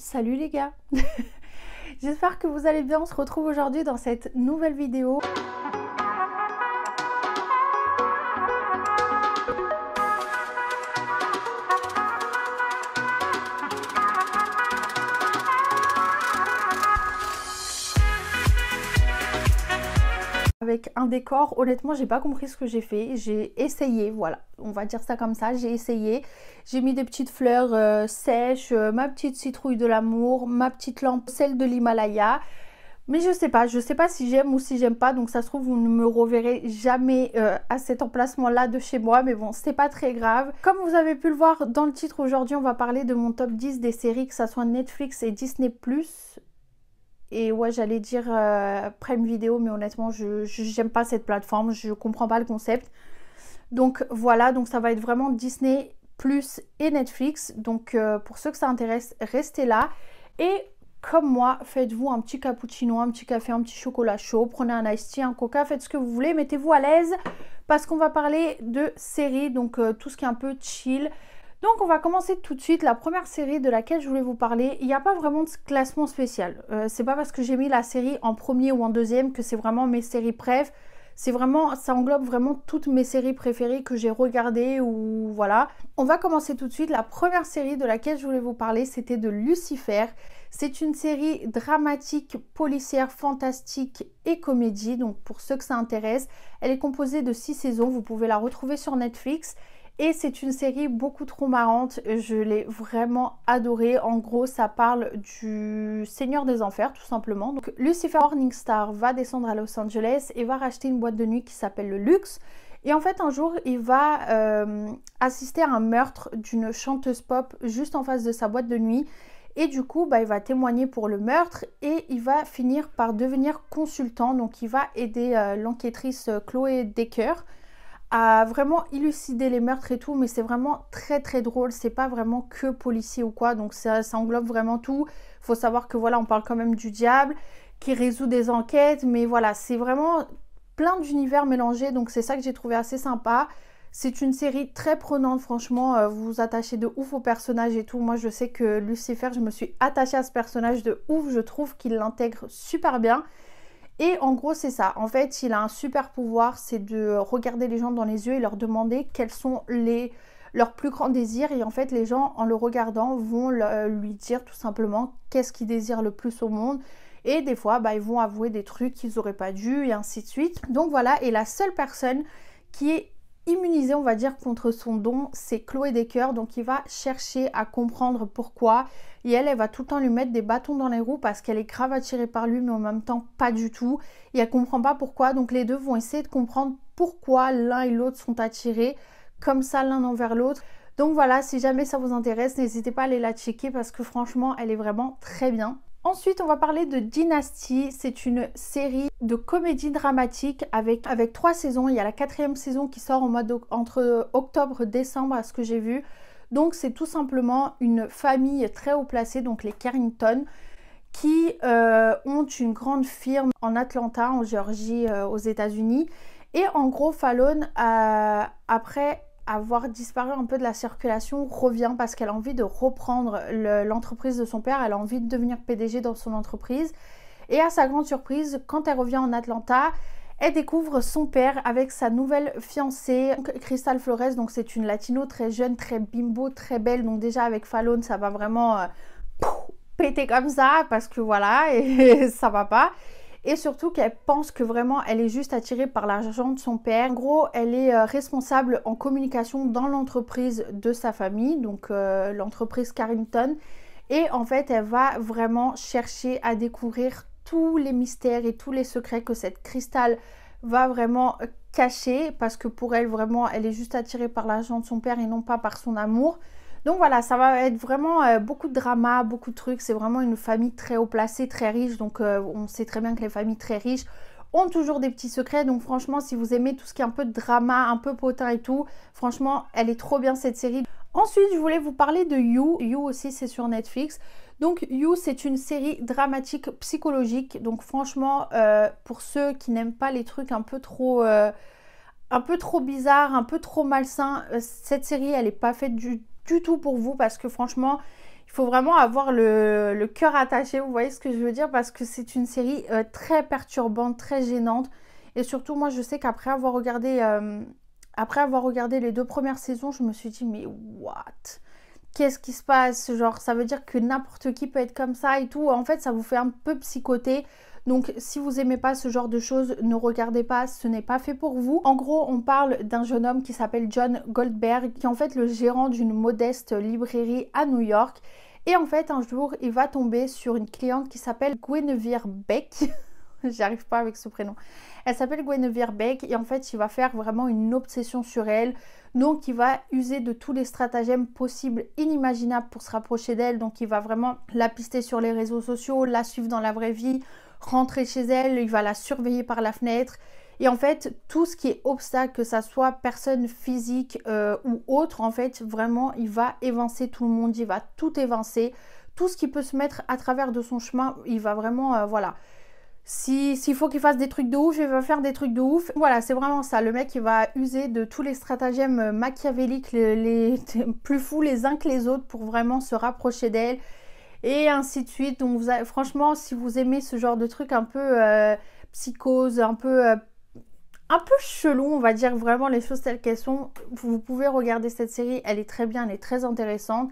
Salut les gars. J'espère que vous allez bien, on se retrouve aujourd'hui dans cette nouvelle vidéo. Avec un décor, honnêtement j'ai pas compris ce que j'ai fait, j'ai essayé, voilà, on va dire ça comme ça, j'ai essayé, j'ai mis des petites fleurs sèches, ma petite citrouille de l'amour, ma petite lampe, celle de l'Himalaya, mais je sais pas si j'aime ou si j'aime pas, donc ça se trouve vous ne me reverrez jamais à cet emplacement là de chez moi, mais bon c'est pas très grave. Comme vous avez pu le voir dans le titre, aujourd'hui on va parler de mon top 10 des séries, que ça soit Netflix et Disney+. Et ouais, j'allais dire Prime Video, mais honnêtement, j'aime pas cette plateforme, je comprends pas le concept. Donc voilà, donc ça va être vraiment Disney Plus et Netflix. Donc pour ceux que ça intéresse, restez là. Et comme moi, faites-vous un petit cappuccino, un petit café, un petit chocolat chaud. Prenez un iced tea, un coca, faites ce que vous voulez. Mettez-vous à l'aise parce qu'on va parler de séries, donc tout ce qui est un peu chill. Donc on va commencer tout de suite. La première série de laquelle je voulais vous parler, il n'y a pas vraiment de classement spécial. C'est pas parce que j'ai mis la série en premier ou en deuxième que c'est vraiment mes séries préf. C'est vraiment, ça englobe vraiment toutes mes séries préférées que j'ai regardées ou voilà. On va commencer tout de suite. La première série de laquelle je voulais vous parler, c'était de Lucifer. C'est une série dramatique, policière, fantastique et comédie. Donc pour ceux que ça intéresse, elle est composée de 6 saisons. Vous pouvez la retrouver sur Netflix. Et c'est une série beaucoup trop marrante, je l'ai vraiment adorée. En gros, ça parle du Seigneur des Enfers, tout simplement. Donc, Lucifer Morningstar va descendre à Los Angeles et va racheter une boîte de nuit qui s'appelle le Luxe. Et en fait, un jour, il va assister à un meurtre d'une chanteuse pop juste en face de sa boîte de nuit. Et du coup, il va témoigner pour le meurtre et il va finir par devenir consultant. Donc, il va aider l'enquêtrice Chloé Decker à vraiment élucider les meurtres et tout, mais c'est vraiment très très drôle, c'est pas vraiment que policier ou quoi, donc ça englobe vraiment tout. Faut savoir que voilà, on parle quand même du diable qui résout des enquêtes, mais voilà, c'est vraiment plein d'univers mélangés, donc c'est ça que j'ai trouvé assez sympa. C'est une série très prenante, franchement, vous vous attachez de ouf au personnage et tout. Moi je sais que Lucifer, je me suis attachée à ce personnage de ouf, je trouve qu'il l'intègre super bien. Et en gros c'est ça, en fait il a un super pouvoir, c'est de regarder les gens dans les yeux et leur demander quels sont leurs plus grands désirs. Et en fait les gens en le regardant vont lui dire tout simplement qu'est-ce qu'ils désirent le plus au monde. Et des fois ils vont avouer des trucs qu'ils n'auraient pas dû et ainsi de suite. Donc voilà, et la seule personne qui est immunisée on va dire contre son don, c'est Chloé Decker. Donc il va chercher à comprendre pourquoi. Et elle va tout le temps lui mettre des bâtons dans les roues parce qu'elle est grave attirée par lui, mais en même temps pas du tout. Et elle comprend pas pourquoi. Donc les deux vont essayer de comprendre pourquoi l'un et l'autre sont attirés comme ça l'un envers l'autre. Donc voilà, si jamais ça vous intéresse, n'hésitez pas à aller la checker parce que franchement, elle est vraiment très bien. Ensuite, on va parler de Dynasty. C'est une série de comédie dramatique avec 3 saisons. Il y a la 4e saison qui sort en mode entre octobre et décembre à ce que j'ai vu. Donc c'est tout simplement une famille très haut placée, donc les Carrington, qui ont une grande firme en Atlanta, en Géorgie, aux États-Unis. Et en gros, Fallon, après avoir disparu un peu de la circulation, revient parce qu'elle a envie de reprendre l'entreprise de son père. Elle a envie de devenir PDG dans son entreprise. Et à sa grande surprise, quand elle revient en Atlanta, elle découvre son père avec sa nouvelle fiancée, Crystal Flores. Donc c'est une latino très jeune, très bimbo, très belle. Donc déjà avec Fallon, ça va vraiment péter comme ça parce que voilà, et ça va pas. Et surtout qu'elle pense que vraiment elle est juste attirée par l'argent de son père. En gros, elle est responsable en communication dans l'entreprise de sa famille, donc l'entreprise Carrington. Et en fait, elle va vraiment chercher à découvrir tous les mystères et tous les secrets que cette Crystal va vraiment cacher, parce que pour elle vraiment elle est juste attirée par l'argent de son père et non pas par son amour. Donc voilà, ça va être vraiment beaucoup de drama, beaucoup de trucs. C'est vraiment une famille très haut placée, très riche. Donc on sait très bien que les familles très riches ont toujours des petits secrets. Donc franchement, si vous aimez tout ce qui est un peu de drama, un peu potin et tout, franchement, elle est trop bien cette série. Ensuite, je voulais vous parler de You. You aussi, c'est sur Netflix. Donc You, c'est une série dramatique psychologique. Donc franchement, pour ceux qui n'aiment pas les trucs un peu trop bizarres, un peu trop malsains, cette série, elle n'est pas faite du tout pour vous parce que franchement, il faut vraiment avoir le cœur attaché, vous voyez ce que je veux dire, parce que c'est une série très perturbante, très gênante. Et surtout, moi, je sais qu'après après avoir regardé les 2 premières saisons, je me suis dit, mais what? Qu'est-ce qui se passe? Genre, ça veut dire que n'importe qui peut être comme ça et tout. En fait, ça vous fait un peu psychoter. Donc, si vous aimez pas ce genre de choses, ne regardez pas, ce n'est pas fait pour vous. En gros, on parle d'un jeune homme qui s'appelle John Goldberg, qui est en fait le gérant d'une modeste librairie à New York. Et en fait, un jour, il va tomber sur une cliente qui s'appelle Guinevere Beck. J'arrive pas avec ce prénom. Elle s'appelle Guinevere Beck et en fait, il va faire vraiment une obsession sur elle. Donc, il va user de tous les stratagèmes possibles, inimaginables pour se rapprocher d'elle. Donc, il va vraiment la pister sur les réseaux sociaux, la suivre dans la vraie vie, rentrer chez elle, il va la surveiller par la fenêtre. Et en fait, tout ce qui est obstacle, que ça soit personne physique ou autre, en fait, vraiment, il va évincer tout le monde, il va tout évincer. Tout ce qui peut se mettre à travers de son chemin, il va vraiment, voilà. S'il faut qu'il fasse des trucs de ouf, il va faire des trucs de ouf. Voilà, c'est vraiment ça. Le mec, il va user de tous les stratagèmes machiavéliques, les plus fous les uns que les autres pour vraiment se rapprocher d'elle. Et ainsi de suite. Donc, franchement, si vous aimez ce genre de truc un peu psychose, un peu chelou, on va dire vraiment les choses telles qu'elles sont, vous pouvez regarder cette série. Elle est très bien, elle est très intéressante.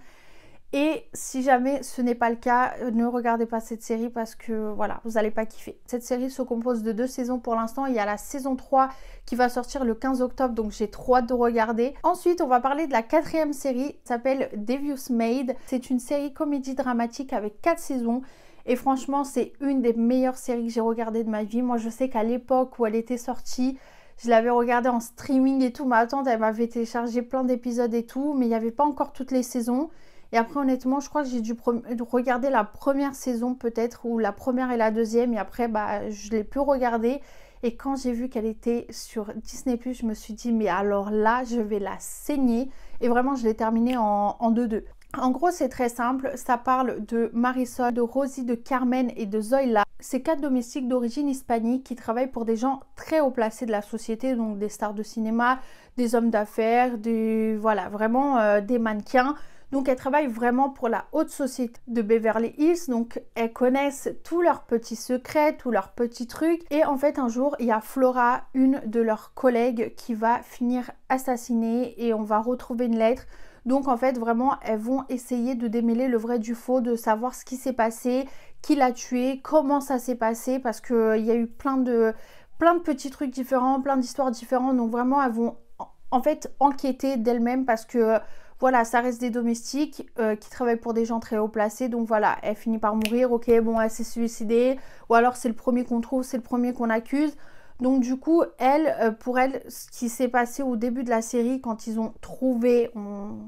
Et si jamais ce n'est pas le cas, ne regardez pas cette série parce que voilà, vous n'allez pas kiffer. Cette série se compose de 2 saisons pour l'instant. Il y a la saison 3 qui va sortir le 15 octobre, donc j'ai trop hâte de regarder. Ensuite, on va parler de la 4e série, qui s'appelle Devious Maid. C'est une série comédie dramatique avec 4 saisons. Et franchement, c'est une des meilleures séries que j'ai regardées de ma vie. Moi, je sais qu'à l'époque où elle était sortie, je l'avais regardée en streaming et tout. Ma tante, elle m'avait téléchargé plein d'épisodes et tout, mais il n'y avait pas encore toutes les saisons. Et après, honnêtement, je crois que j'ai dû regarder la première saison peut-être, ou la première et la deuxième. Et après, bah, je l'ai plus regardée. Et quand j'ai vu qu'elle était sur Disney+, je me suis dit, mais alors là, je vais la saigner. Et vraiment, je l'ai terminée en 2-2. En gros, c'est très simple. Ça parle de Marisol, de Rosie, de Carmen et de Zoila. Ces 4 domestiques d'origine hispanique qui travaillent pour des gens très haut placés de la société, donc des stars de cinéma, des hommes d'affaires, voilà, vraiment des mannequins. Donc, elles travaillent vraiment pour la haute société de Beverly Hills. Donc, elles connaissent tous leurs petits secrets, tous leurs petits trucs. Et en fait, un jour, il y a Flora, une de leurs collègues, qui va finir assassinée et on va retrouver une lettre. Donc, en fait, vraiment, elles vont essayer de démêler le vrai du faux, de savoir ce qui s'est passé, qui l'a tué, comment ça s'est passé, parce qu'il y a eu plein de petits trucs différents, plein d'histoires différentes. Donc, vraiment, elles vont en fait enquêter d'elles-mêmes parce que... Voilà, ça reste des domestiques qui travaillent pour des gens très haut placés. Donc voilà, elle finit par mourir. Ok, bon, elle s'est suicidée. Ou alors c'est le premier qu'on trouve, c'est le premier qu'on accuse. Donc du coup, pour elle, ce qui s'est passé au début de la série, quand ils ont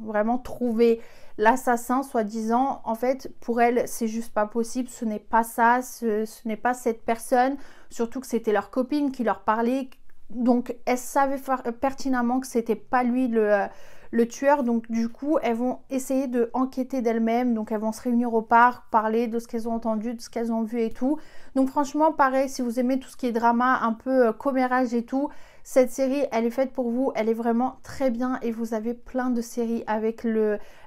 vraiment trouvé l'assassin, soi-disant, en fait, pour elle, c'est juste pas possible. Ce n'est pas ça, ce n'est pas cette personne. Surtout que c'était leur copine qui leur parlait. Donc, elle savait pertinemment que c'était pas lui le tueur. Donc, du coup, elles vont essayer de enquêter d'elles-mêmes. Donc, elles vont se réunir au parc, parler de ce qu'elles ont entendu, de ce qu'elles ont vu et tout. Donc, franchement, pareil, si vous aimez tout ce qui est drama, un peu commérage et tout, cette série, elle est faite pour vous. Elle est vraiment très bien et vous avez plein de séries avec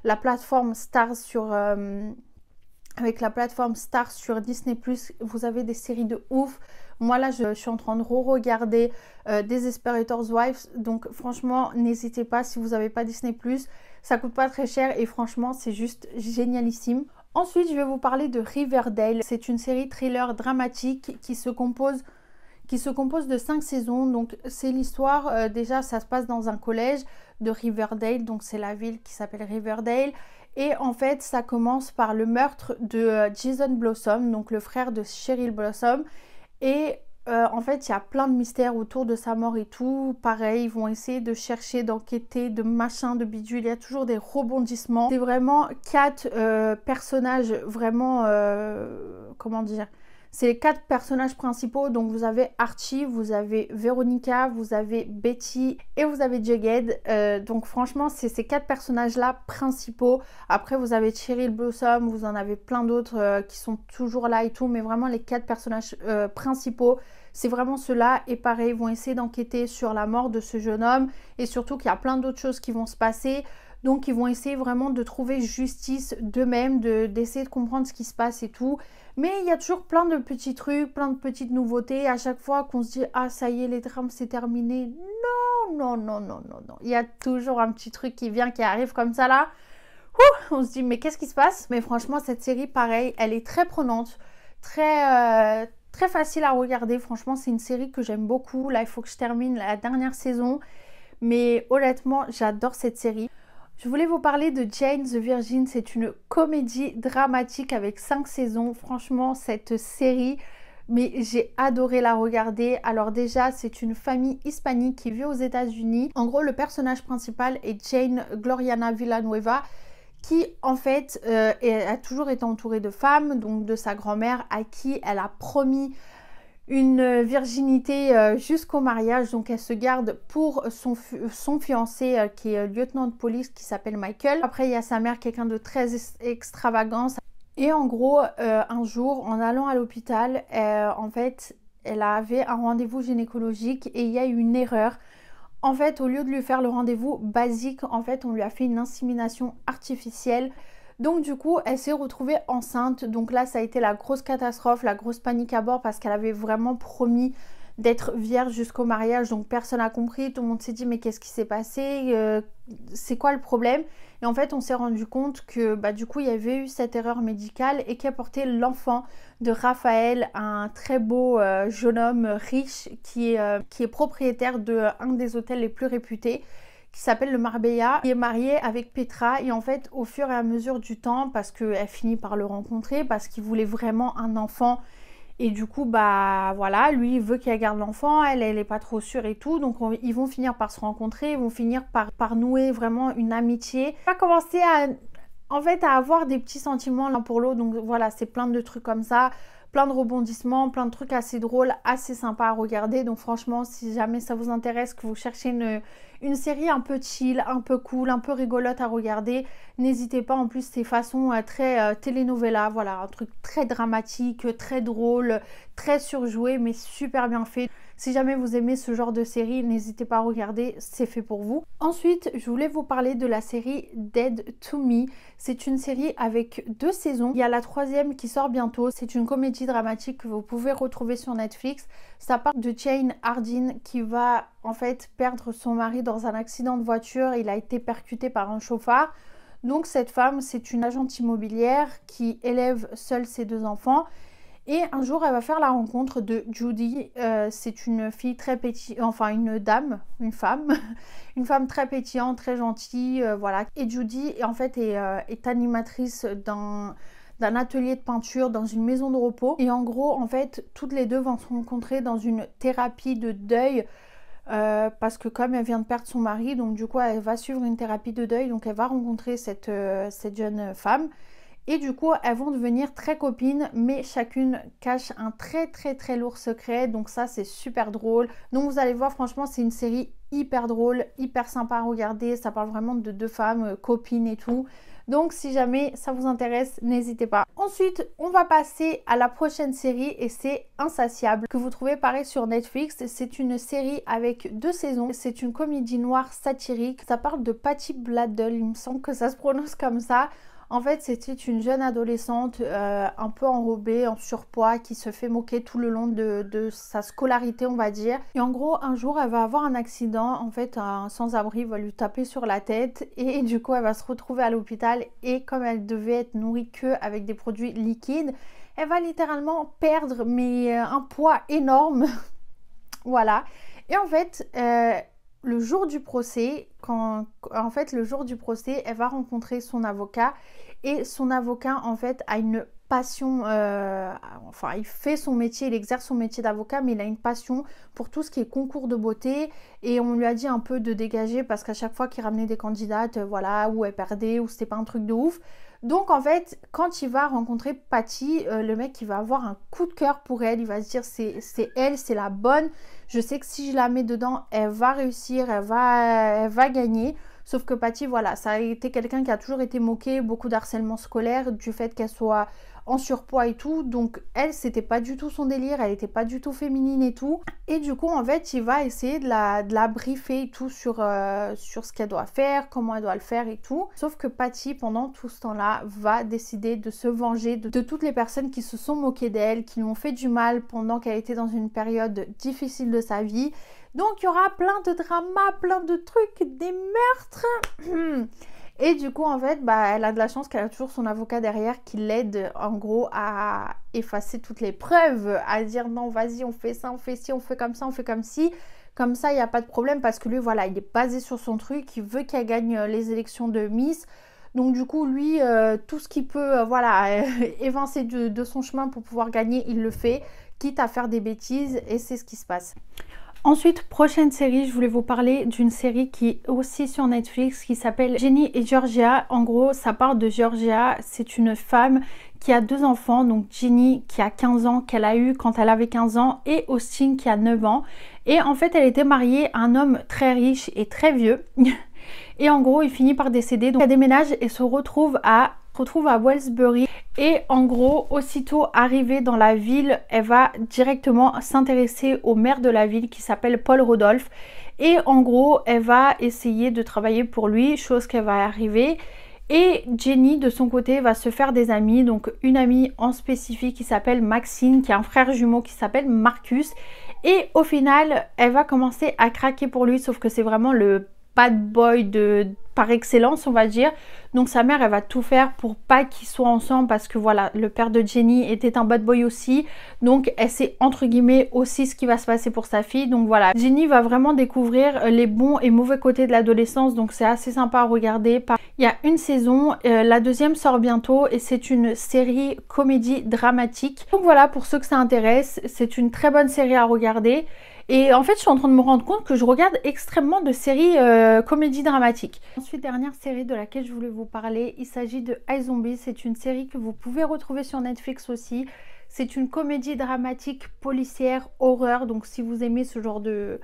la plateforme Stars sur... avec la plateforme Stars sur Disney+, vous avez des séries de ouf. Moi là, je suis en train de re-regarder Desperate Wives. Donc franchement, n'hésitez pas si vous n'avez pas Disney+. Ça coûte pas très cher et franchement, c'est juste génialissime. Ensuite, je vais vous parler de Riverdale. C'est une série thriller dramatique qui se compose de 5 saisons. Donc c'est l'histoire, déjà ça se passe dans un collège de Riverdale. Donc c'est la ville qui s'appelle Riverdale. Et en fait, ça commence par le meurtre de Jason Blossom, donc le frère de Cheryl Blossom. Et en fait, il y a plein de mystères autour de sa mort et tout. Pareil, ils vont essayer de chercher, d'enquêter, de machin, de bidule. Il y a toujours des rebondissements. C'est vraiment 4 personnages vraiment, comment dire, c'est les 4 personnages principaux. Donc vous avez Archie, vous avez Veronica, vous avez Betty et vous avez Jughead. Donc franchement, c'est ces 4 personnages-là principaux. Après, vous avez Cheryl Blossom, vous en avez plein d'autres qui sont toujours là et tout. Mais vraiment, les 4 personnages principaux, c'est vraiment ceux-là. Et pareil, ils vont essayer d'enquêter sur la mort de ce jeune homme. Et surtout qu'il y a plein d'autres choses qui vont se passer. Donc ils vont essayer vraiment de trouver justice d'eux-mêmes, d'essayer de comprendre ce qui se passe et tout. Mais il y a toujours plein de petits trucs, plein de petites nouveautés. À chaque fois qu'on se dit ah ça y est, les drames c'est terminé. Non, non, non, non, non, non. Il y a toujours un petit truc qui vient, qui arrive comme ça là. Ouh, on se dit mais qu'est-ce qui se passe? Mais franchement cette série pareil, elle est très prenante, très facile à regarder. Franchement c'est une série que j'aime beaucoup. Là il faut que je termine la dernière saison. Mais honnêtement j'adore cette série. Je voulais vous parler de Jane the Virgin. C'est une comédie dramatique avec 5 saisons. Franchement, cette série, mais j'ai adoré la regarder. Alors déjà, c'est une famille hispanique qui vit aux États-Unis. En gros, le personnage principal est Jane Gloriana Villanueva, qui en fait a toujours été entourée de femmes, donc de sa grand-mère à qui elle a promis une virginité jusqu'au mariage. Donc elle se garde pour son fiancé qui est lieutenant de police, qui s'appelle Michael. Après il y a sa mère, quelqu'un de très extravagant. Et en gros un jour en allant à l'hôpital, en fait elle avait un rendez-vous gynécologique et il y a eu une erreur. En fait au lieu de lui faire le rendez-vous basique, en fait on lui a fait une insémination artificielle. Donc du coup elle s'est retrouvée enceinte. Donc là ça a été la grosse catastrophe, la grosse panique à bord, parce qu'elle avait vraiment promis d'être vierge jusqu'au mariage. Donc personne n'a compris, tout le monde s'est dit mais qu'est-ce qui s'est passé, c'est quoi le problème? Et en fait on s'est rendu compte que du coup il y avait eu cette erreur médicale et qu'elle portait l'enfant de Raphaël, un très beau jeune homme riche qui est propriétaire d'un des hôtels les plus réputés, qui s'appelle le Marbella. Il est marié avec Petra et en fait au fur et à mesure du temps, parce qu'elle finit par le rencontrer, parce qu'il voulait vraiment un enfant et du coup voilà, lui il veut qu'elle garde l'enfant, elle est pas trop sûre et tout, donc ils vont finir par se rencontrer, ils vont finir par nouer vraiment une amitié. On va commencer à avoir des petits sentiments l'un pour l'autre. Donc voilà, c'est plein de trucs comme ça, plein de rebondissements, plein de trucs assez drôles, assez sympas à regarder. Donc franchement, si jamais ça vous intéresse, que vous cherchez une série un peu chill, un peu cool, un peu rigolote à regarder, n'hésitez pas. En plus c'est façon très telenovela, voilà, un truc très dramatique, très drôle, très surjoué, mais super bien fait. Si jamais vous aimez ce genre de série, n'hésitez pas à regarder, c'est fait pour vous. Ensuite, je voulais vous parler de la série Dead to Me. C'est une série avec 2 saisons. Il y a la 3e qui sort bientôt. C'est une comédie dramatique que vous pouvez retrouver sur Netflix. Ça parle de Jane Hardin qui va en fait perdre son mari dans un accident de voiture. Il a été percuté par un chauffard. Donc cette femme, c'est une agente immobilière qui élève seule ses 2 enfants. Et un jour, elle va faire la rencontre de Judy. C'est une fille très pétillante, enfin une femme très pétillante, très gentille, voilà. Et Judy, en fait, est animatrice d'un atelier de peinture dans une maison de repos. Et en gros, en fait, toutes les deux vont se rencontrer dans une thérapie de deuil. Parce que comme elle vient de perdre son mari, donc du coup, elle va suivre une thérapie de deuil. Donc elle va rencontrer cette jeune femme. Et du coup, elles vont devenir très copines, mais chacune cache un très lourd secret. Donc ça, c'est super drôle. Donc vous allez voir, franchement, c'est une série hyper drôle, hyper sympa à regarder. Ça parle vraiment de 2 femmes, copines et tout. Donc si jamais ça vous intéresse, n'hésitez pas. Ensuite, on va passer à la prochaine série et c'est Insatiable, que vous trouvez pareil sur Netflix. C'est une série avec 2 saisons. C'est une comédie noire satirique. Ça parle de Patty Bladel, il me semble que ça se prononce comme ça. En fait, c'était une jeune adolescente un peu enrobée, en surpoids, qui se fait moquer tout le long de sa scolarité, on va dire. Et en gros, un jour, elle va avoir un accident. En fait, un sans-abri va lui taper sur la tête et du coup, elle va se retrouver à l'hôpital. Et comme elle devait être nourrie que avec des produits liquides, elle va littéralement perdre un poids énorme. Voilà. Et en fait, le jour du procès, elle va rencontrer son avocat et son avocat en fait a une passion, il fait son métier, il exerce son métier d'avocat, mais il a une passion pour tout ce qui est concours de beauté et on lui a dit un peu de dégager parce qu'à chaque fois qu'il ramenait des candidates, voilà, où elle perdait, ou c'était pas un truc de ouf. Donc en fait, quand il va rencontrer Patty, le mec il va avoir un coup de cœur pour elle, il va se dire c'est elle, c'est la bonne. Je sais que si je la mets dedans, elle va réussir, elle va gagner. Sauf que Patty, voilà, ça a été quelqu'un qui a toujours été moqué, beaucoup d'harcèlement scolaire, du fait qu'elle soit en surpoids et tout. Donc elle, c'était pas du tout son délire, elle était pas du tout féminine et tout. Et du coup, en fait, il va essayer de la briefer et tout sur ce qu'elle doit faire, comment elle doit le faire et tout. Sauf que Patty, pendant tout ce temps-là, va décider de se venger de toutes les personnes qui se sont moquées d'elle, qui lui ont fait du mal pendant qu'elle était dans une période difficile de sa vie. Donc il y aura plein de dramas, plein de trucs, des meurtres. Et du coup, en fait, elle a de la chance qu'elle a toujours son avocat derrière qui l'aide en gros à effacer toutes les preuves, à dire non, vas-y, on fait ça, on fait ci, on fait comme ça, on fait comme ci. Comme ça, il n'y a pas de problème parce que lui, voilà, il est basé sur son truc, il veut qu'elle gagne les élections de Miss. Donc du coup, lui, tout ce qu'il peut, voilà, évincer de son chemin pour pouvoir gagner, il le fait, quitte à faire des bêtises, et c'est ce qui se passe. Ensuite, prochaine série, je voulais vous parler d'une série qui est aussi sur Netflix qui s'appelle Jenny et Georgia. En gros, ça part de Georgia. C'est une femme qui a 2 enfants. Donc Jenny qui a 15 ans, qu'elle a eu quand elle avait 15 ans, et Austin qui a 9 ans. Et en fait, elle était mariée à un homme très riche et très vieux. Et en gros, il finit par décéder. Donc elle déménage et se retrouve à Wellsbury. Et en gros, aussitôt arrivée dans la ville, elle va directement s'intéresser au maire de la ville qui s'appelle Paul Rodolphe. Et en gros, elle va essayer de travailler pour lui, chose qu'elle va arriver. Et Jenny, de son côté, va se faire des amis. Donc une amie en spécifique qui s'appelle Maxine, qui a un frère jumeau qui s'appelle Marcus. Et au final, elle va commencer à craquer pour lui, sauf que c'est vraiment le bad boy par excellence, on va dire. Donc sa mère, elle va tout faire pour pas qu'ils soient ensemble parce que voilà, le père de Jenny était un bad boy aussi. Donc elle sait entre guillemets aussi ce qui va se passer pour sa fille. Donc voilà, Jenny va vraiment découvrir les bons et mauvais côtés de l'adolescence. Donc c'est assez sympa à regarder. Il y a une saison, la deuxième sort bientôt et c'est une série comédie dramatique. Donc voilà, pour ceux que ça intéresse, c'est une très bonne série à regarder. Et en fait, je suis en train de me rendre compte que je regarde extrêmement de séries comédie dramatique. Ensuite, dernière série de laquelle je voulais vous parler, il s'agit de iZombie. C'est une série que vous pouvez retrouver sur Netflix aussi. C'est une comédie dramatique policière horreur. Donc si vous aimez ce genre de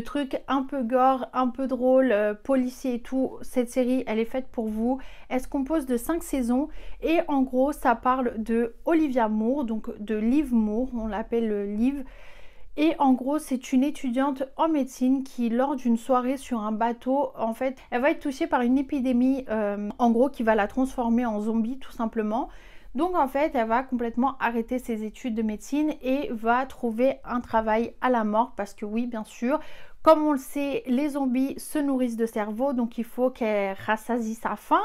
trucs un peu gore, un peu drôle, policier et tout, cette série, elle est faite pour vous. Elle se compose de 5 saisons et en gros, ça parle de Olivia Moore, donc de Liv Moore, on l'appelle Liv. Et en gros, c'est une étudiante en médecine qui, lors d'une soirée sur un bateau, en fait, elle va être touchée par une épidémie, en gros, qui va la transformer en zombie, tout simplement. Donc, en fait, elle va complètement arrêter ses études de médecine et va trouver un travail à la morgue. Parce que oui, bien sûr, comme on le sait, les zombies se nourrissent de cerveau, donc il faut qu'elle rassasie sa faim.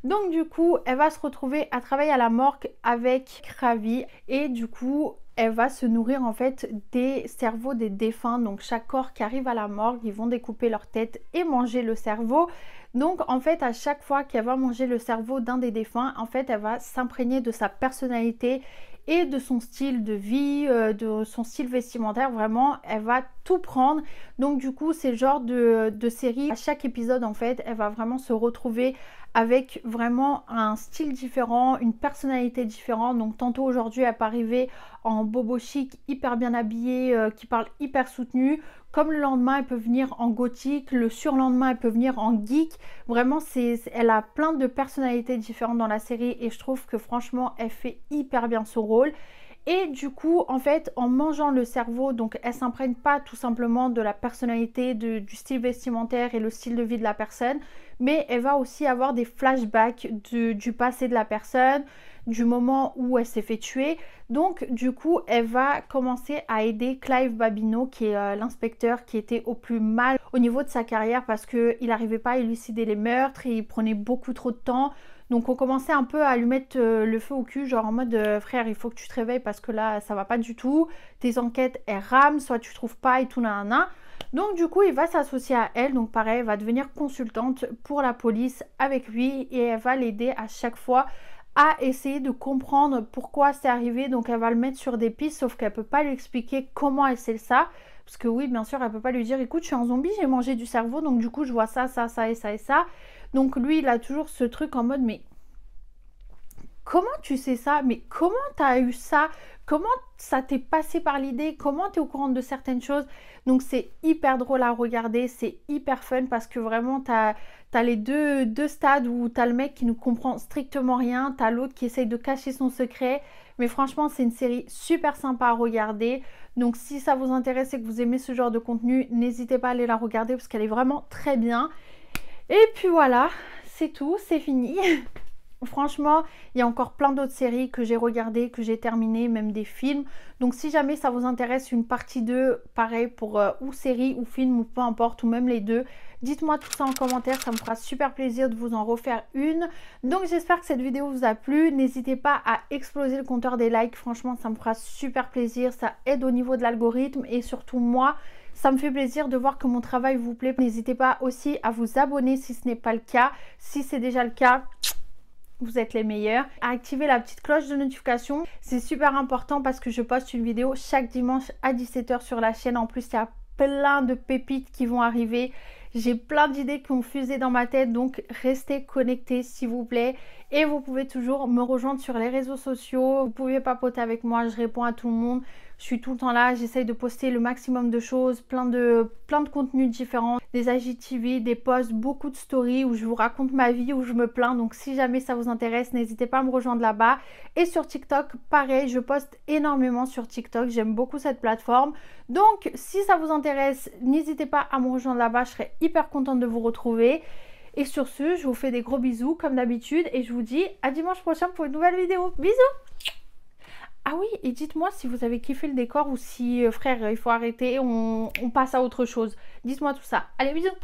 Donc du coup, elle va se retrouver à travailler à la morgue avec Ravi et du coup, elle va se nourrir en fait des cerveaux des défunts. Donc chaque corps qui arrive à la morgue, ils vont découper leur tête et manger le cerveau. Donc en fait, à chaque fois qu'elle va manger le cerveau d'un des défunts, en fait, elle va s'imprégner de sa personnalité et de son style de vie, de son style vestimentaire. Vraiment, elle va tout prendre. Donc du coup, c'est le genre de série. À chaque épisode, en fait, elle va vraiment se retrouver avec vraiment un style différent, une personnalité différente. Donc tantôt aujourd'hui, elle peut arriver en bobo chic, hyper bien habillée, qui parle hyper soutenu. Comme le lendemain, elle peut venir en gothique, le surlendemain, elle peut venir en geek. Vraiment, elle a plein de personnalités différentes dans la série et je trouve que franchement, elle fait hyper bien ce rôle. Et du coup, en fait, en mangeant le cerveau, donc elle s'imprègne pas tout simplement de la personnalité, du style vestimentaire et le style de vie de la personne, mais elle va aussi avoir des flashbacks du passé de la personne, du moment où elle s'est fait tuer. Donc du coup, elle va commencer à aider Clive Babino, qui est l'inspecteur qui était au plus mal au niveau de sa carrière parce qu'il n'arrivait pas à élucider les meurtres et il prenait beaucoup trop de temps. Donc on commençait un peu à lui mettre le feu au cul, genre en mode frère, il faut que tu te réveilles parce que là ça va pas du tout, tes enquêtes elles rament, soit tu trouves pas et tout nanana. Donc du coup il va s'associer à elle, donc pareil, elle va devenir consultante pour la police avec lui et elle va l'aider à chaque fois à essayer de comprendre pourquoi c'est arrivé. Donc elle va le mettre sur des pistes, sauf qu'elle peut pas lui expliquer comment elle sait ça. Parce que oui, bien sûr, elle peut pas lui dire écoute, je suis un zombie, j'ai mangé du cerveau, donc du coup je vois ça, ça, ça et ça et ça. Donc lui, il a toujours ce truc en mode mais comment tu sais ça? Mais comment tu as eu ça? Comment ça t'est passé par l'idée? Comment tu es au courant de certaines choses? Donc c'est hyper drôle à regarder, c'est hyper fun parce que vraiment tu as les deux stades où tu as le mec qui ne comprend strictement rien, tu as l'autre qui essaye de cacher son secret. Mais franchement, c'est une série super sympa à regarder. Donc si ça vous intéresse et que vous aimez ce genre de contenu, n'hésitez pas à aller la regarder parce qu'elle est vraiment très bien. Et puis voilà, c'est tout, c'est fini. Franchement, il y a encore plein d'autres séries que j'ai regardées, que j'ai terminées, même des films. Donc si jamais ça vous intéresse une partie 2, pareil pour ou série ou film ou peu importe, ou même les deux, dites-moi tout ça en commentaire, ça me fera super plaisir de vous en refaire une. Donc j'espère que cette vidéo vous a plu. N'hésitez pas à exploser le compteur des likes, franchement ça me fera super plaisir, ça aide au niveau de l'algorithme et surtout moi, ça me fait plaisir de voir que mon travail vous plaît. N'hésitez pas aussi à vous abonner si ce n'est pas le cas. Si c'est déjà le cas, vous êtes les meilleurs. À activer la petite cloche de notification, c'est super important parce que je poste une vidéo chaque dimanche à 17 h sur la chaîne. En plus, il y a plein de pépites qui vont arriver. J'ai plein d'idées qui ont fusé dans ma tête, donc restez connectés s'il vous plaît. Et vous pouvez toujours me rejoindre sur les réseaux sociaux. Vous pouvez papoter avec moi, je réponds à tout le monde. Je suis tout le temps là, j'essaye de poster le maximum de choses, plein de contenus différents, des IGTV, des posts, beaucoup de stories où je vous raconte ma vie, où je me plains. Donc si jamais ça vous intéresse, n'hésitez pas à me rejoindre là-bas. Et sur TikTok, pareil, je poste énormément sur TikTok, j'aime beaucoup cette plateforme. Donc si ça vous intéresse, n'hésitez pas à me rejoindre là-bas, je serai hyper contente de vous retrouver. Et sur ce, je vous fais des gros bisous comme d'habitude et je vous dis à dimanche prochain pour une nouvelle vidéo. Bisous! Ah oui, et dites-moi si vous avez kiffé le décor ou si, frère, il faut arrêter, on passe à autre chose. Dites-moi tout ça. Allez, bisous!